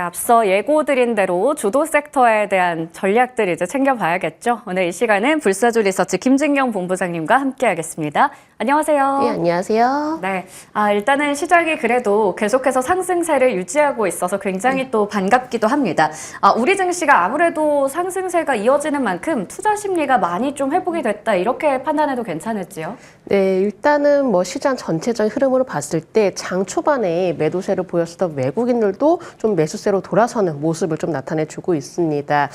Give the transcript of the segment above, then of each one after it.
앞서 예고드린 대로 주도 섹터에 대한 전략들 이제 챙겨봐야겠죠. 오늘 이 시간은 불사조 리서치 김진경 본부장님과 함께하겠습니다. 안녕하세요. 네, 안녕하세요. 네, 일단은 시장이 그래도 계속해서 상승세를 유지하고 있어서 굉장히 또 반갑기도 합니다. 우리 증시가 아무래도 상승세가 이어지는 만큼 투자 심리가 많이 좀 회복이 됐다 이렇게 판단해도 괜찮을지요? 네, 일단은 뭐 시장 전체적인 흐름으로 봤을 때 장 초반에 매도세를 보였었던 외국인들도 좀 매수세로 돌아서는 모습을 좀 나타내주고 있습니다.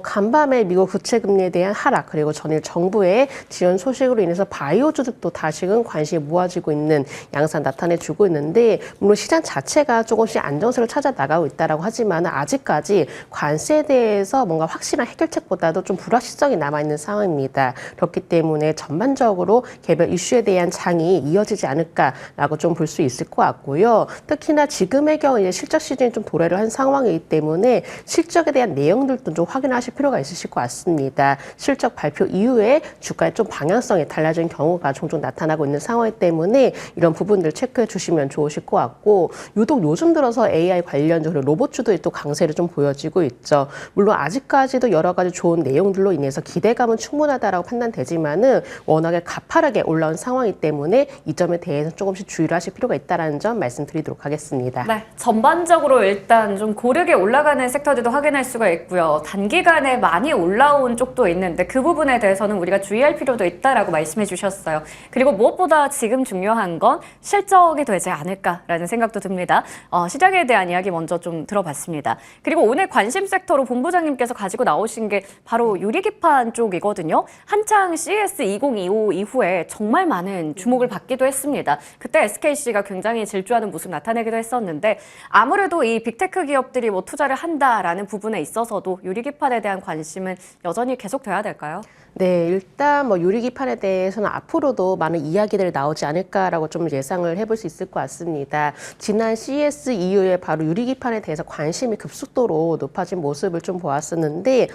간밤에 미국 부채금리에 대한 하락 그리고 전일 정부의 지원 소식으로 인해서 바이오주들도 다시금 관심이 모아지고 있는 양상 나타내주고 있는데 물론 시장 자체가 조금씩 안정세를 찾아 나가고 있다라고 하지만 아직까지 관세에 대해서 뭔가 확실한 해결책보다도 좀 불확실성이 남아있는 상황입니다. 그렇기 때문에 전반적으로 개별 이슈에 대한 장이 이어지지 않을까라고 좀 볼 수 있을 것 같고요. 특히나 지금의 경우 이제 실적 시즌이 좀 도래를 한 상황이기 때문에 실적에 대한 내용들도 좀 확인하실 필요가 있으실 것 같습니다. 실적 발표 이후에 주가의 좀 방향성이 달라진 경우가 종종 나타나고 있는 상황이기 때문에 이런 부분들 체크해 주시면 좋으실 것 같고 유독 요즘 들어서 AI 관련주로 로봇주도 또 강세를 좀 보여지고 있죠. 물론 아직까지도 여러 가지 좋은 내용들로 인해서 기대감은 충분하다라고 판단되지만은 워낙에 가파르게 올라온 상황이기 때문에 이 점에 대해서 조금씩 주의를 하실 필요가 있다는 점 말씀드리도록 하겠습니다. 네, 전반적으로 일단 좀 고르게 올라가는 섹터들도 확인할 수가 있고요. 단기간에 많이 올라온 쪽도 있는데 그 부분에 대해서는 우리가 주의할 필요도 있다라고 말씀해 주셨어요. 그리고 무엇보다 지금 중요한 건 실적이 되지 않을까라는 생각도 듭니다. 시장에 대한 이야기 먼저 좀 들어봤습니다. 그리고 오늘 관심 섹터로 본부장님께서 가지고 나오신 게 바로 유리기판 쪽이거든요. 한창 CES 2025 이후에 정말 많은 주목을 받기도 했습니다. 그때 SKC가 굉장히 질주하는 모습 나타내기도 했었는데 아무래도 이 빅테크 기업들이 뭐 투자를 한다라는 부분에 있어서도 유리기판에 대한 관심은 여전히 계속돼야 될까요? 네, 일단 뭐 유리기판에 대해서는 앞으로도 많은 이야기들이 나오지 않을까라고 좀 예상을 해볼 수 있을 것 같습니다. 지난 CES 이후에 바로 유리기판에 대해서 관심이 급속도로 높아진 모습을 좀 보았었는데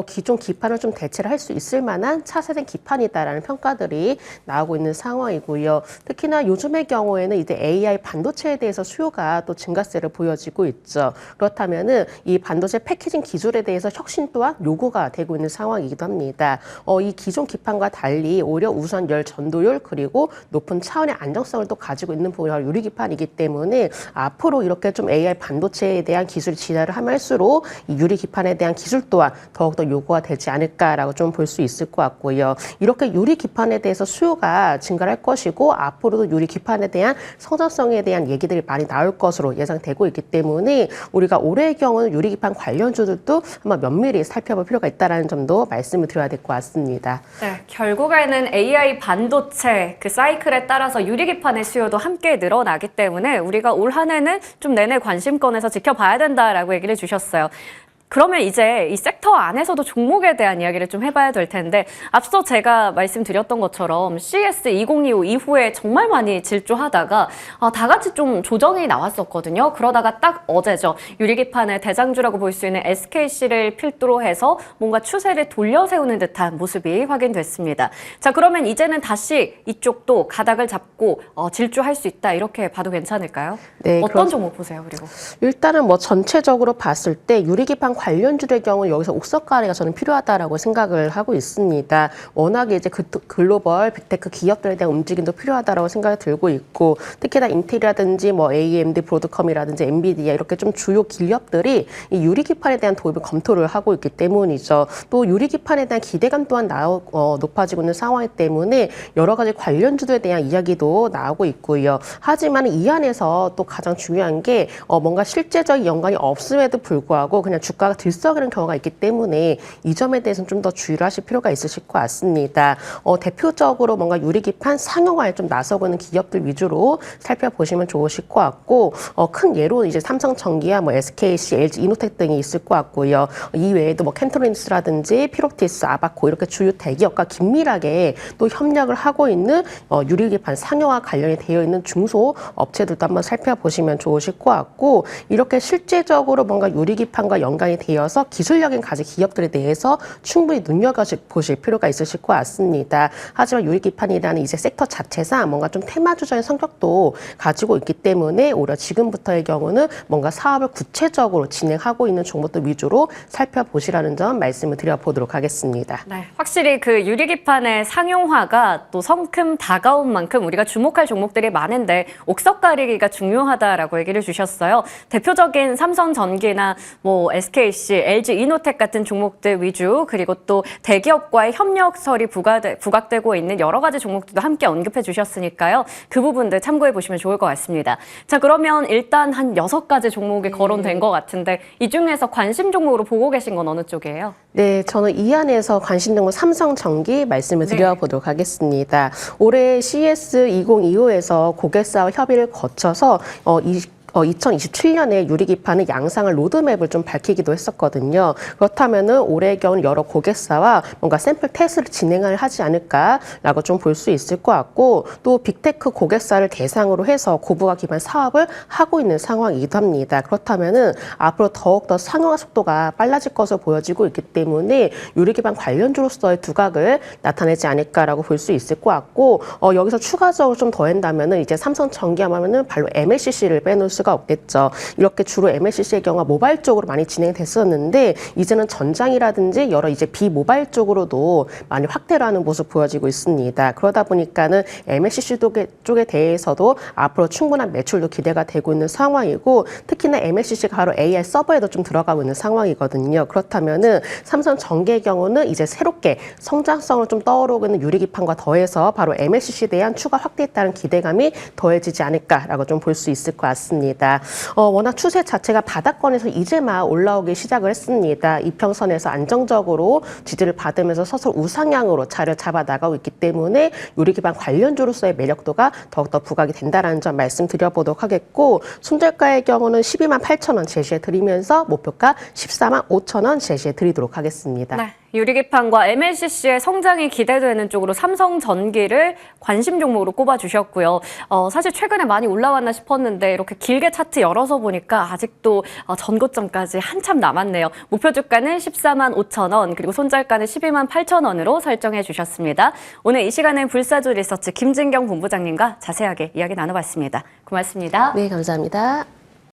기존 기판을 좀 대체를 할 수 있을 만한 차세대 기판이다라는 평가들이 나오고 있는 상황이고요. 특히나 요즘의 경우에는 이제 AI 반도체에 대해서 수요가 또 증가세를 보여지고 있죠. 그렇다면은 이 반도체 패키징 기술에 대해서 혁신 또한 요구가 되고 있는 상황이기도 합니다. 이 기존 기판과 달리 오히려 우선 열 전도율 그리고 높은 차원의 안정성을 또 가지고 있는 부분이 유리기판이기 때문에 앞으로 이렇게 좀 AI 반도체에 대한 기술이 진화를 하면서록 이 유리기판에 대한 기술 또한 더욱더 요구가 되지 않을까라고 좀 볼 수 있을 것 같고요. 이렇게 유리기판에 대해서 수요가 증가할 것이고 앞으로도 유리기판에 대한 성장성에 대한 얘기들이 많이 나올 것으로 예상되고 있기 때문에 우리가 올해의 경우는 유리기판 관련주들도 한번 면밀히 살펴볼 필요가 있다는 점도 말씀을 드려야 될 것 같습니다. 네, 결국에는 AI 반도체 그 사이클에 따라서 유리기판의 수요도 함께 늘어나기 때문에 우리가 올 한 해는 좀 내내 관심권에서 지켜봐야 된다라고 얘기를 주셨어요. 그러면 이제 이 섹터 안에서도 종목에 대한 이야기를 좀 해봐야 될 텐데 앞서 제가 말씀드렸던 것처럼 CES 2025 이후에 정말 많이 질주하다가 다 같이 좀 조정이 나왔었거든요. 그러다가 딱 어제죠. 유리기판의 대장주라고 볼 수 있는 SKC를 필두로 해서 뭔가 추세를 돌려세우는 듯한 모습이 확인됐습니다. 자, 그러면 이제는 다시 이쪽도 가닥을 잡고 질주할 수 있다 이렇게 봐도 괜찮을까요? 네, 어떤 종목 보세요, 그리고? 일단은 뭐 전체적으로 봤을 때 유리기판 관련주의 경우 여기서 옥석가래가 저는 필요하다라고 생각을 하고 있습니다. 워낙에 이제 글로벌 빅테크 기업들에 대한 움직임도 필요하다라고 생각이 들고 있고 특히나 인텔이라든지 뭐 AMD, 브로드컴이라든지 엔비디아 이렇게 좀 주요 기업들이 이 유리기판에 대한 도입을 검토를 하고 있기 때문이죠. 또 유리기판에 대한 기대감 또한 높아지고 있는 상황이기 때문에 여러 가지 관련주들에 대한 이야기도 나오고 있고요. 하지만 이 안에서 또 가장 중요한 게 뭔가 실제적인 연관이 없음에도 불구하고 그냥 주가가 들썩이는 경우가 있기 때문에 이 점에 대해서는 좀 더 주의를 하실 필요가 있으실 것 같습니다. 대표적으로 뭔가 유리기판 상용화에 좀 나서고 있는 기업들 위주로 살펴보시면 좋으실 것 같고 큰 예로 이제 삼성전기야 뭐 SKC, LG 이노텍 등이 있을 것 같고요. 이 외에도 뭐 켄트로닉스라든지 피롭티스, 아바코 이렇게 주요 대기업과 긴밀하게 또 협력을 하고 있는 유리기판 상용화 관련이 되어 있는 중소 업체들도 한번 살펴보시면 좋으실 것 같고 이렇게 실제적으로 뭔가 유리기판과 연관이 부분에 대해서 기술력인 가진 기업들에 대해서 충분히 눈여겨보실 필요가 있으실 것 같습니다. 하지만 유리기판이라는 이제 섹터 자체상 뭔가 좀 테마주적인 성격도 가지고 있기 때문에 오히려 지금부터의 경우는 뭔가 사업을 구체적으로 진행하고 있는 종목들 위주로 살펴보시라는 점 말씀을 드려보도록 하겠습니다. 네, 확실히 그 유리기판의 상용화가 또 성큼 다가온 만큼 우리가 주목할 종목들이 많은데 옥석 가리기가 중요하다라고 얘기를 주셨어요. 대표적인 삼성전기나 뭐 SKC, LG 이노텍 같은 종목들 위주 그리고 또 대기업과의 협력설이 부각되고 있는 여러 가지 종목들도 함께 언급해 주셨으니까요. 그 부분들 참고해 보시면 좋을 것 같습니다. 자, 그러면 일단 한 6가지 종목이 거론된 것 같은데 이 중에서 관심 종목으로 보고 계신 건 어느 쪽이에요? 네, 저는 이 안에서 관심 종목 삼성전기 말씀을 드려보도록 하겠습니다. 올해 CES 2025에서 고객사와 협의를 거쳐서 2027년에 유리기판의 양상을 로드맵을 좀 밝히기도 했었거든요. 그렇다면은 올해의 경우는 여러 고객사와 뭔가 샘플 테스트를 진행을 하지 않을까라고 좀 볼 수 있을 것 같고 또 빅테크 고객사를 대상으로 해서 고부가 기반 사업을 하고 있는 상황이기도 합니다. 그렇다면은 앞으로 더욱더 상용화 속도가 빨라질 것으로 보여지고 있기 때문에 유리기판 관련주로서의 두각을 나타내지 않을까라고 볼 수 있을 것 같고 여기서 추가적으로 좀 더한다면은 이제 삼성전기하면은 바로 MLCC를 빼놓을 수가 없겠죠. 이렇게 주로 MLCC의 경우가 모바일 쪽으로 많이 진행됐었는데 이제는 전장이라든지 여러 이제 비모바일 쪽으로도 많이 확대를 하는 모습 보여지고 있습니다. 그러다 보니까는 MLCC 쪽에 대해서도 앞으로 충분한 매출도 기대가 되고 있는 상황이고 특히나 MLCC가 바로 AI 서버에도 좀 들어가고 있는 상황이거든요. 그렇다면은 삼성전기의 경우는 이제 새롭게 성장성을 좀 떠오르고 있는 유리기판과 더해서 바로 MLCC에 대한 추가 확대에 따른 기대감이 더해지지 않을까라고 좀 볼 수 있을 것 같습니다. 워낙 추세 자체가 바닥권에서 이제 막 올라오기 시작을 했습니다. 이평선에서 안정적으로 지지를 받으면서 서서 우상향으로 자리를 잡아 나가고 있기 때문에 유리기반 관련주로서의 매력도가 더욱더 부각이 된다는 점 말씀드려보도록 하겠고 손절가의 경우는 12만 8천 원 제시해 드리면서 목표가 14만 5천 원 제시해 드리도록 하겠습니다. 네. 유리기판과 MLCC의 성장이 기대되는 쪽으로 삼성전기를 관심 종목으로 꼽아주셨고요. 사실 최근에 많이 올라왔나 싶었는데 이렇게 길게 차트 열어서 보니까 아직도 전고점까지 한참 남았네요. 목표 주가는 14만 5천 원 그리고 손절가는 12만 8천 원으로 설정해 주셨습니다. 오늘 이 시간엔 불사조 리서치 김진경 본부장님과 자세하게 이야기 나눠봤습니다. 고맙습니다. 네, 감사합니다.